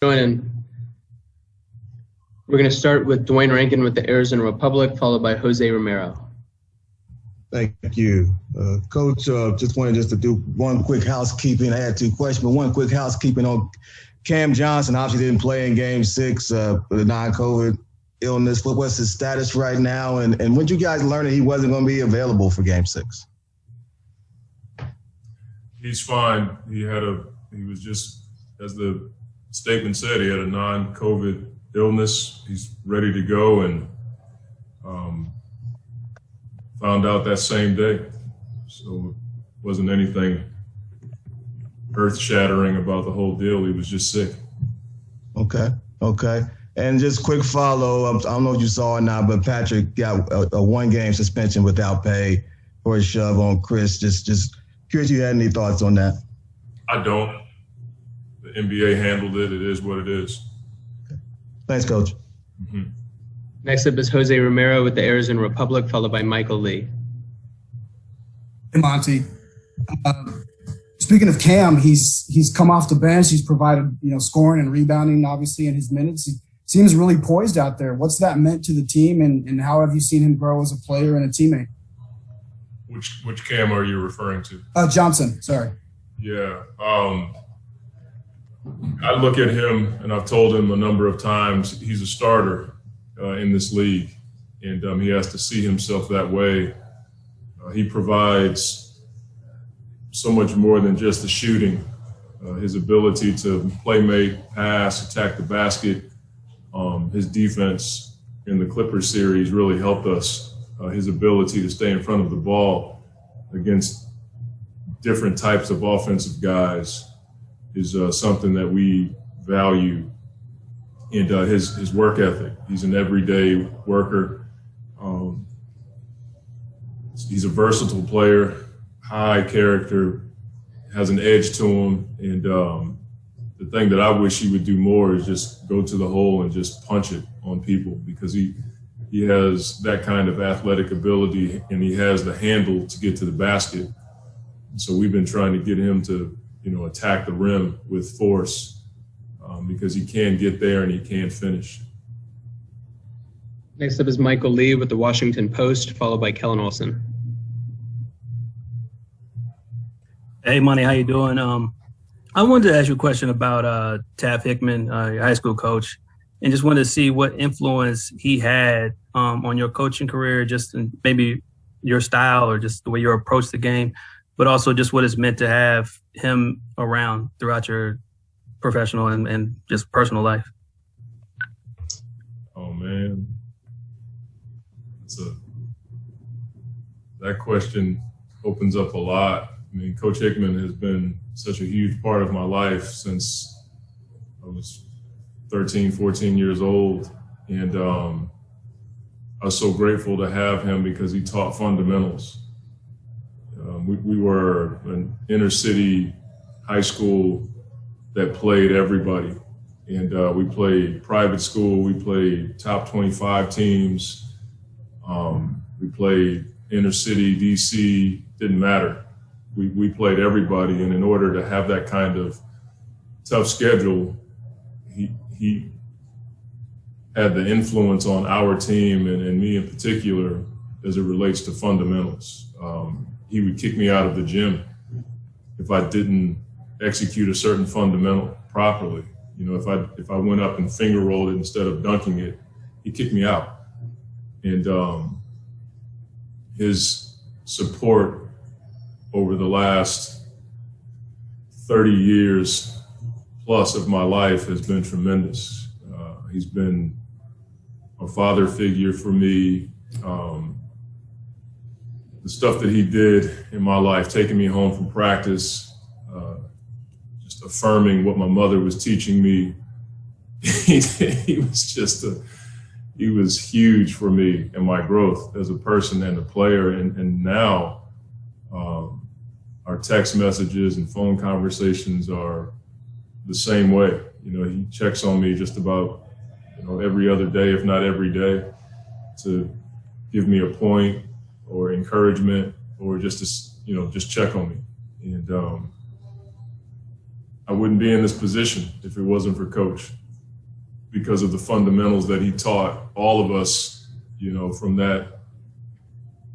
Joining. We're going to start with Dwayne Rankin with the Arizona Republic, followed by Jose Romero. Thank you. Coach, just wanted to do one quick housekeeping. I had two questions, but one quick housekeeping on Cam Johnson. Obviously didn't play in Game 6 with a non-COVID illness. What's his status right now? And when did you guys learn that he wasn't going to be available for Game 6? He's fine. He was just, as the statement said, he had a non-COVID illness. He's ready to go and found out that same day. So it wasn't anything earth-shattering about the whole deal. He was just sick. Okay. And just quick follow-up. I don't know if you saw or not, but Patrick got a one-game suspension without pay for a shove on Chris. Just curious if you had any thoughts on that. I don't. The NBA handled it. It is what it is. Okay. Thanks, Coach. Mm-hmm. Next up is Jose Romero with the Arizona Republic, followed by Michael Lee. Hey, Monty. Speaking of Cam, he's come off the bench. He's provided, scoring and rebounding, obviously, in his minutes. He seems really poised out there. What's that meant to the team, and how have you seen him grow as a player and a teammate? Which Cam are you referring to? Johnson, sorry. Yeah. I look at him, and I've told him a number of times, he's a starter in this league, and he has to see himself that way. He provides so much more than just the shooting. His ability to play make, pass, attack the basket, his defense in the Clippers series really helped us. His ability to stay in front of the ball against different types of offensive guys is something that we value. And his work ethic. He's an everyday worker. He's a versatile player, high character, has an edge to him. And the thing that I wish he would do more is just go to the hole and just punch it on people, because he has that kind of athletic ability, and he has the handle to get to the basket. And so we've been trying to get him to, attack the rim with force. Because he can get there and he can finish. Next up is Michael Lee with the Washington Post, followed by Kellen Olson. Hey, Monty, how you doing? I wanted to ask you a question about Taff Hickman, your high school coach, and just wanted to see what influence he had on your coaching career, just in maybe your style or just the way you approach the game, but also just what it's meant to have him around throughout your professional and just personal life. Oh man, that question opens up a lot. I mean, Coach Hickman has been such a huge part of my life since I was 13, 14 years old. And I was so grateful to have him because he taught fundamentals. We were an inner city high school that played everybody. And we played private school, we played top 25 teams, we played inner city, DC, didn't matter. We played everybody, and in order to have that kind of tough schedule, he had the influence on our team and me in particular as it relates to fundamentals. He would kick me out of the gym if I didn't execute a certain fundamental properly. If I went up and finger rolled it instead of dunking it, he kicked me out. And his support over the last 30 years plus of my life has been tremendous. He's been a father figure for me. The stuff that he did in my life, taking me home from practice, just affirming what my mother was teaching me, he was huge for me and my growth as a person and a player. And now our text messages and phone conversations are the same way. He checks on me just about every other day, if not every day, to give me a point or encouragement or just to just check on me. And I wouldn't be in this position if it wasn't for Coach, because of the fundamentals that he taught all of us, you know, from that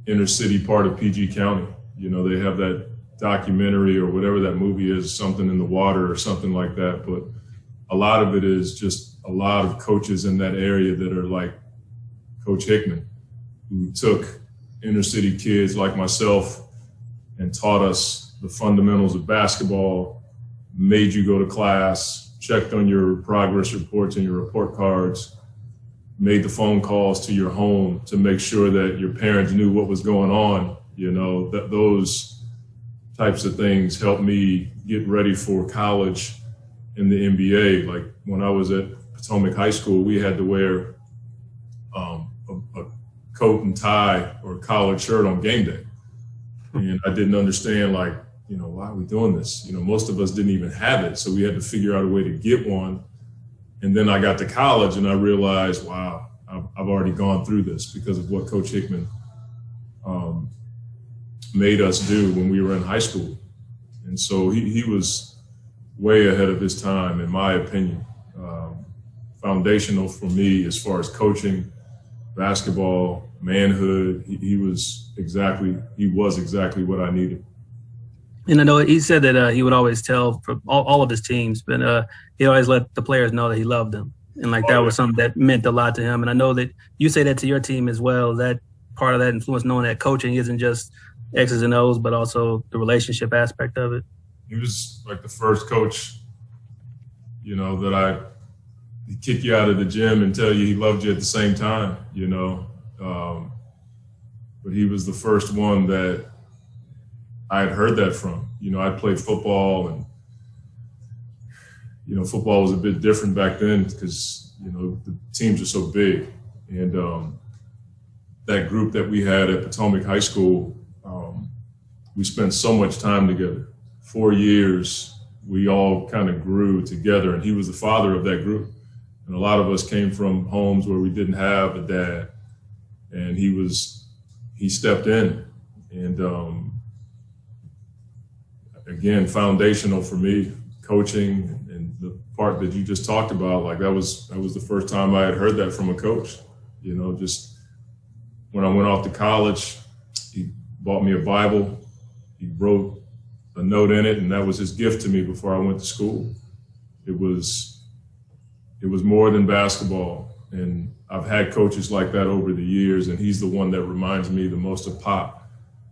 inner city part of PG County. You know, they have that documentary or whatever that movie is, Something in the Water or something like that. But a lot of it is just a lot of coaches in that area that are like Coach Hickman, who took inner city kids like myself and taught us the fundamentals of basketball, made you go to class, checked on your progress reports and your report cards, made the phone calls to your home to make sure that your parents knew what was going on. You know, that those types of things helped me get ready for college in the NBA. Like when I was at Potomac High School, we had to wear a coat and tie or a collared shirt on game day. And I didn't understand, like, you know, why are we doing this? You know, most of us didn't even have it. So we had to figure out a way to get one. And then I got to college and I realized, wow, I've already gone through this because of what Coach Hickman made us do when we were in high school. And so he was way ahead of his time, in my opinion. Foundational for me as far as coaching, basketball, manhood. He was exactly what I needed. And I know he said that he would always tell for all of his teams, but he always let the players know that he loved them. And like that was something that meant a lot to him. And I know that you say that to your team as well, that part of that influence, knowing that coaching isn't just X's and O's, but also the relationship aspect of it. He was like the first coach, you know, that he'd kick you out of the gym and tell you he loved you at the same time, you know. But he was the first one that I had heard that from. You know, I played football, and, you know, football was a bit different back then because, you know, the teams are so big. And that group that we had at Potomac High School, we spent so much time together. 4 years, we all kind of grew together, and he was the father of that group. And a lot of us came from homes where we didn't have a dad, and he stepped in. And again, foundational for me, coaching and the part that you just talked about. Like that was the first time I had heard that from a coach. You know, just when I went off to college, he bought me a Bible. He wrote a note in it, and that was his gift to me before I went to school. It was more than basketball. And I've had coaches like that over the years, and he's the one that reminds me the most of Pop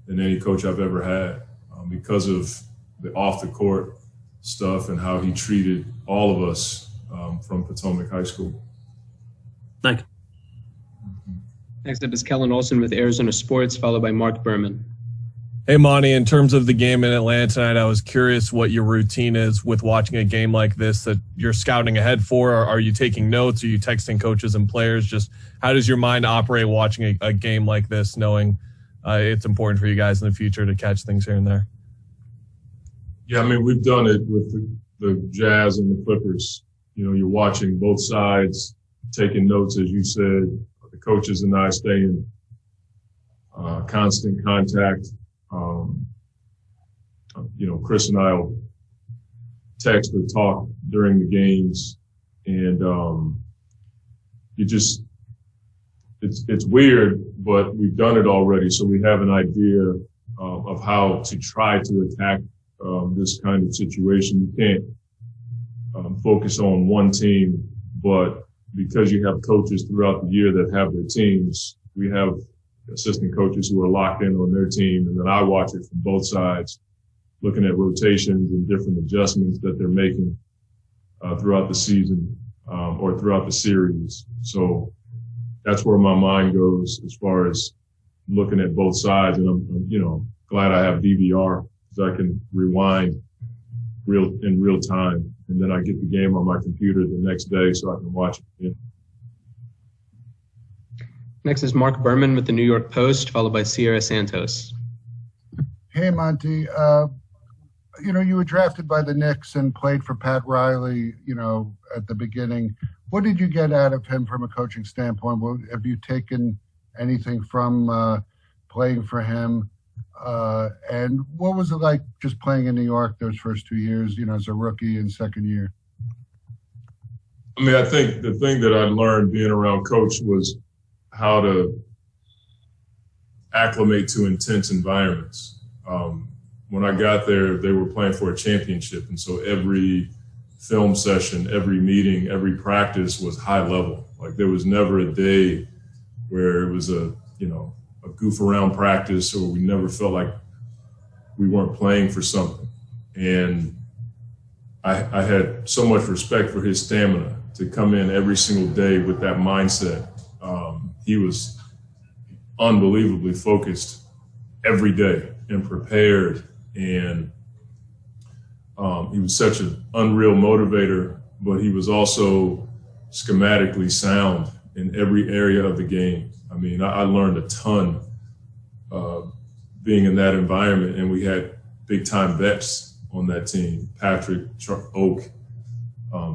than any coach I've ever had, because of the off-the-court stuff and how he treated all of us from Potomac High School. Thank you. Next up is Kellen Olson with Arizona Sports, followed by Mark Berman. Hey, Monty, in terms of the game in Atlanta tonight, I was curious what your routine is with watching a game like this that you're scouting ahead for. Are you taking notes? Are you texting coaches and players? Just how does your mind operate watching a game like this, knowing it's important for you guys in the future to catch things here and there? Yeah, I mean, we've done it with the Jazz and the Clippers. You know, you're watching both sides, taking notes, as you said. The coaches and I stay in constant contact. You know, Chris and I will text or talk during the games, and it's weird, but we've done it already, so we have an idea of how to try to attack this kind of situation. You can't focus on one team, but because you have coaches throughout the year that have their teams, we have assistant coaches who are locked in on their team, and then I watch it from both sides, looking at rotations and different adjustments that they're making throughout the season or throughout the series. So that's where my mind goes as far as looking at both sides. And I'm you know, glad I have DVR because I can rewind in real time, and then I get the game on my computer the next day so I can watch it again. Next is Mark Berman with the New York Post, followed by Sierra Santos. Hey, Monty. You know, you were drafted by the Knicks and played for Pat Riley, you know, at the beginning. What did you get out of him from a coaching standpoint? Have you taken anything from playing for him? And what was it like just playing in New York those first 2 years, as a rookie and second year? I mean, I think the thing that I learned being around Coach was how to acclimate to intense environments. When I got there, they were playing for a championship. And so every film session, every meeting, every practice was high level. Like there was never a day where it was a goof around practice, or we never felt like we weren't playing for something. And I had so much respect for his stamina to come in every single day with that mindset. He was unbelievably focused every day and prepared. And he was such an unreal motivator, but he was also schematically sound in every area of the game. I mean, I learned a ton being in that environment, and we had big time vets on that team: Patrick, Oak,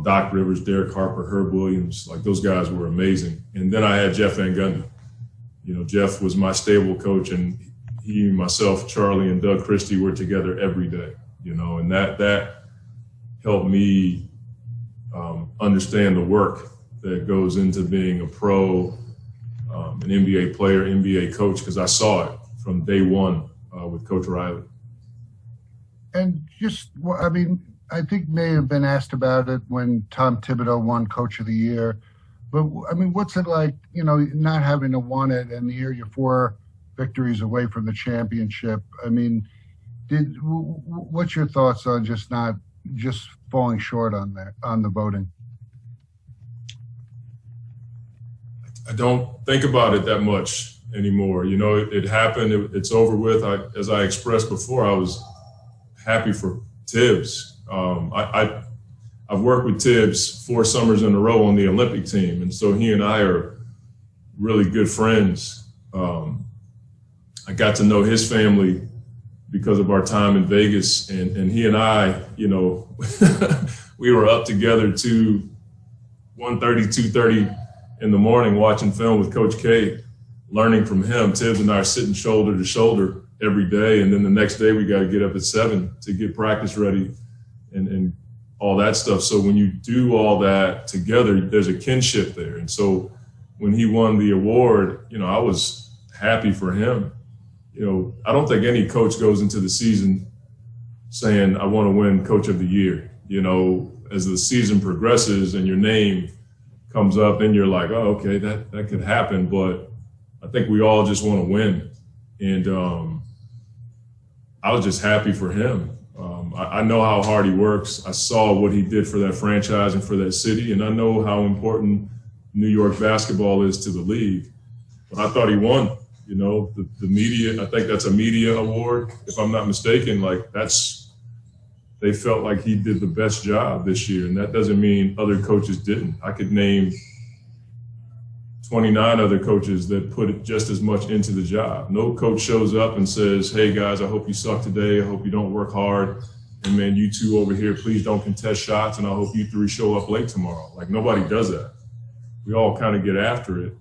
Doc Rivers, Derek Harper, Herb Williams. Like those guys were amazing. And then I had Jeff Van Gundy. Jeff was my stable coach, and he, myself, Charlie, and Doug Christie were together every day. And that helped me understand the work that goes into being a pro, an NBA player, NBA coach, because I saw it from day one with Coach Riley. And I think may have been asked about it when Tom Thibodeau won Coach of the Year. But, what's it like, not having to won it, and here you're 4 victories away from the championship? What's your thoughts on just falling short on the voting? I don't think about it that much anymore. It happened. It's over with. As I expressed before, I was happy for Tibbs. I've worked with Tibbs 4 summers in a row on the Olympic team, and so he and I are really good friends. I got to know his family because of our time in Vegas, and he and I, we were up together to 1:30, 2:30 in the morning watching film with Coach K, learning from him. Tibbs and I are sitting shoulder to shoulder every day, and then the next day we got to get up at 7 to get practice ready and all that stuff. So when you do all that together, there's a kinship there. And so when he won the award, I was happy for him. I don't think any coach goes into the season saying, I want to win Coach of the Year. As the season progresses and your name comes up, then you're like, oh, okay, that could happen. But I think we all just want to win. And I was just happy for him. I know how hard he works. I saw what he did for that franchise and for that city, and I know how important New York basketball is to the league. But I thought he won. The media, I think that's a media award, if I'm not mistaken. They felt like he did the best job this year, and that doesn't mean other coaches didn't. I could name 29 other coaches that put just as much into the job. No coach shows up and says, hey guys, I hope you suck today. I hope you don't work hard. And man, you 2 over here, please don't contest shots. And I hope you 3 show up late tomorrow. Nobody does that. We all kind of get after it,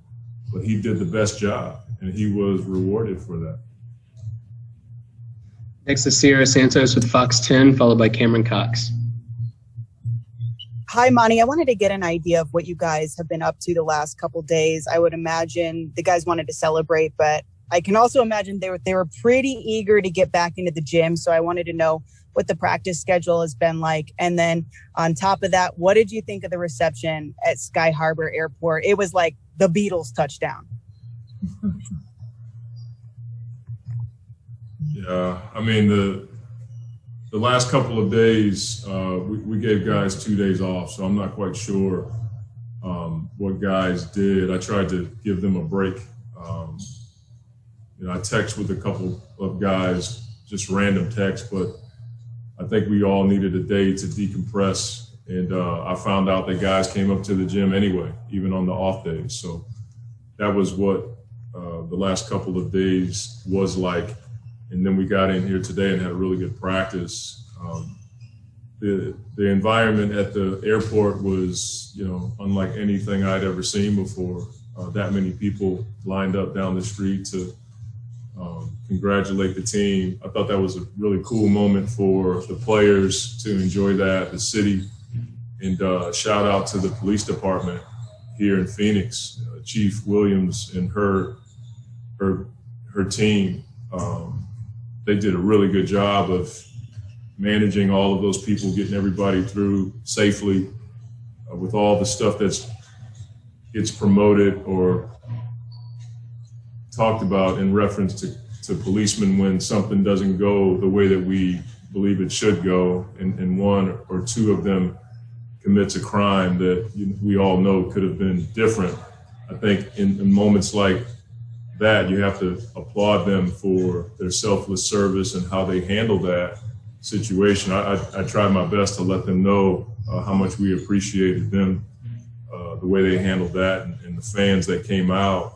but he did the best job and he was rewarded for that. Next is Sierra Santos with Fox 10, followed by Cameron Cox. Hi, Monty. I wanted to get an idea of what you guys have been up to the last couple days. I would imagine the guys wanted to celebrate, but I can also imagine they were pretty eager to get back into the gym. So I wanted to know what the practice schedule has been like. And then on top of that, what did you think of the reception at Sky Harbor Airport? It was like the Beatles touchdown. Yeah, I mean, the last couple of days, we gave guys 2 days off, so I'm not quite sure what guys did. I tried to give them a break. I text with a couple of guys, just random text, but I think we all needed a day to decompress. And I found out that guys came up to the gym anyway, even on the off days. So that was what the last couple of days was like. And then we got in here today and had a really good practice. The environment at the airport was, unlike anything I'd ever seen before. That many people lined up down the street to congratulate the team. I thought that was a really cool moment for the players to enjoy that, the city, and shout out to the police department here in Phoenix, Chief Williams and her team. They did a really good job of managing all of those people, getting everybody through safely with all the stuff that's gets promoted or talked about in reference to policemen when something doesn't go the way that we believe it should go, and one or two of them commits a crime that we all know could have been different. I think in moments like that, you have to applaud them for their selfless service and how they handle that situation. I tried my best to let them know how much we appreciated them, the way they handled that, and the fans that came out.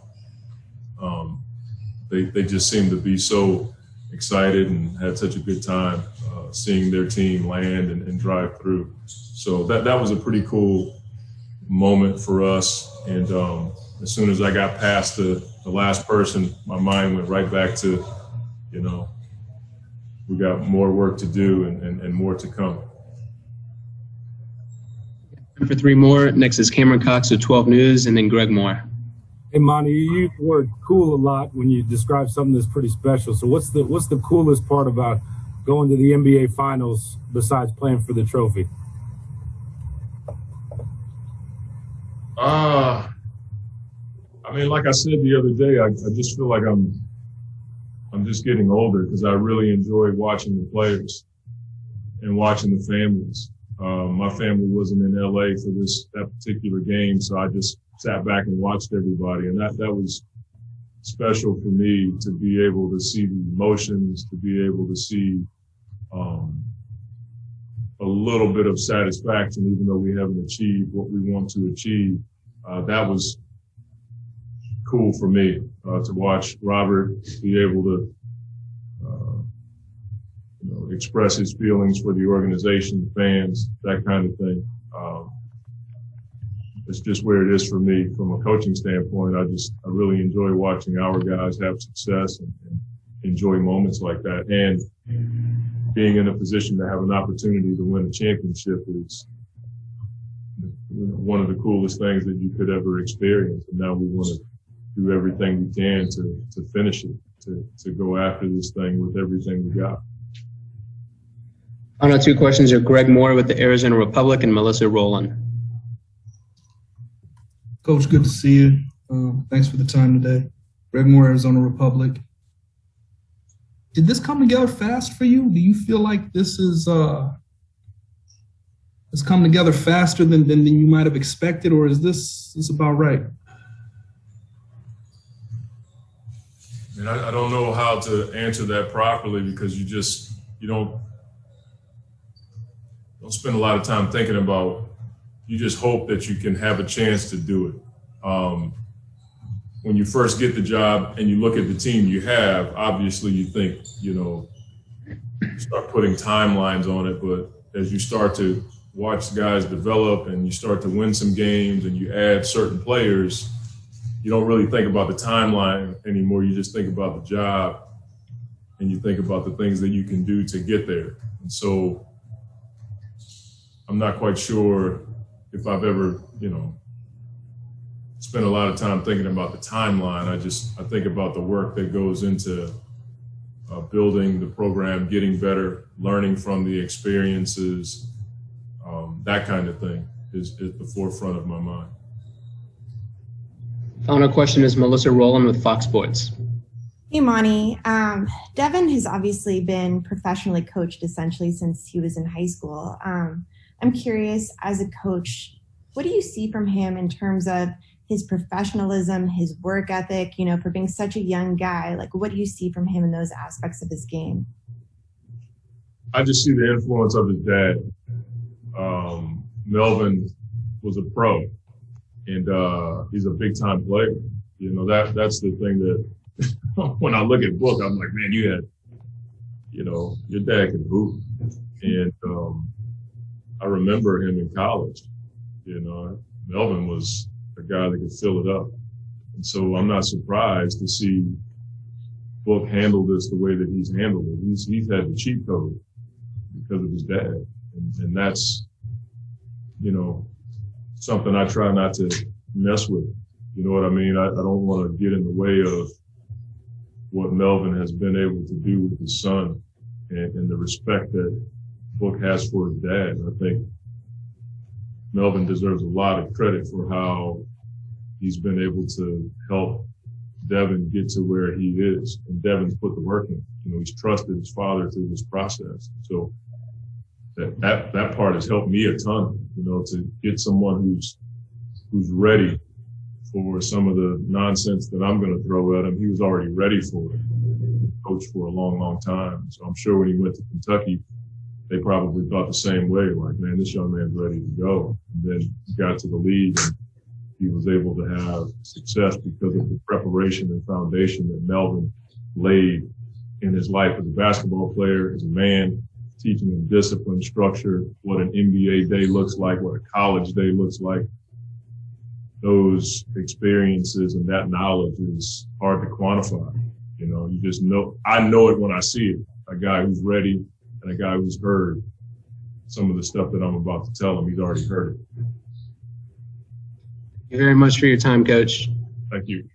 They just seemed to be so excited and had such a good time seeing their team land and drive through. So that was a pretty cool moment for us. And as soon as I got past the last person, my mind went right back to, we got more work to do and more to come. For three more, next is Cameron Cox of 12 News, and then Greg Moore. Hey, Monty, you use the word cool a lot when you describe something that's pretty special. So what's the coolest part about going to the NBA Finals besides playing for the trophy? I mean, like I said the other day, I just feel like I'm just getting older because I really enjoy watching the players and watching the families. My family wasn't in LA for that particular game, so I just sat back and watched everybody, and that was special for me to be able to see the emotions, to be able to see a little bit of satisfaction, even though we haven't achieved what we want to achieve. That was cool for me to watch Robert be able to express his feelings for the organization, fans, that kind of thing. It's just where it is for me from a coaching standpoint. I really enjoy watching our guys have success and enjoy moments like that. And being in a position to have an opportunity to win a championship is one of the coolest things that you could ever experience. And now we want to do everything we can to finish it, to go after this thing with everything we got. Final two questions are Greg Moore with the Arizona Republic and Melissa Rowland. Coach, good to see you. Thanks for the time today. Greg Moore, Arizona Republic. Did this come together fast for you? Do you feel like this is has come together faster than you might have expected, or is this about right? And I don't know how to answer that properly because you don't spend a lot of time thinking about. You just hope that you can have a chance to do it. When you first get the job and you look at the team you have, obviously you think, start putting timelines on it. But as you start to watch guys develop and you start to win some games and you add certain players, you don't really think about the timeline anymore. You just think about the job and you think about the things that you can do to get there. And so I'm not quite sure if I've ever, spent a lot of time thinking about the timeline. I think about the work that goes into building the program, getting better, learning from the experiences, that kind of thing is at the forefront of my mind. Final question is Melissa Rowland with Fox Sports. Hey, Monty. Devin has obviously been professionally coached essentially since he was in high school. I'm curious, as a coach, what do you see from him in terms of his professionalism, his work ethic, for being such a young guy? Like, what do you see from him in those aspects of his game? I just see the influence of his dad. Melvin was a pro, and he's a big-time player. That's the thing that when I look at Book, I'm like, man, you had, your dad can hoop. And I remember him in college. Melvin was a guy that could fill it up. And so I'm not surprised to see Book handled this the way that he's handled it. He's had the cheat code because of his dad. And that's, you know, something I try not to mess with. You know what I mean? I don't want to get in the way of what Melvin has been able to do with his son and the respect that Book has for his dad. I think Melvin deserves a lot of credit for how he's been able to help Devin get to where he is. And Devin's put the work in. You know, he's trusted his father through this process. So that part has helped me a ton, you know, to get someone who's ready for some of the nonsense that I'm going to throw at him. He was already ready for it. Coached for a long, long time. So I'm sure when he went to Kentucky, they probably thought the same way, like, man, this young man's ready to go. And then he got to the league and he was able to have success because of the preparation and foundation that Melvin laid in his life as a basketball player, as a man, teaching him discipline, structure, what an NBA day looks like, what a college day looks like. Those experiences and that knowledge is hard to quantify. You know, you just know, I know it when I see it. A guy who's ready and a guy who's heard some of the stuff that I'm about to tell him. He's already heard it. Thank you very much for your time, Coach. Thank you.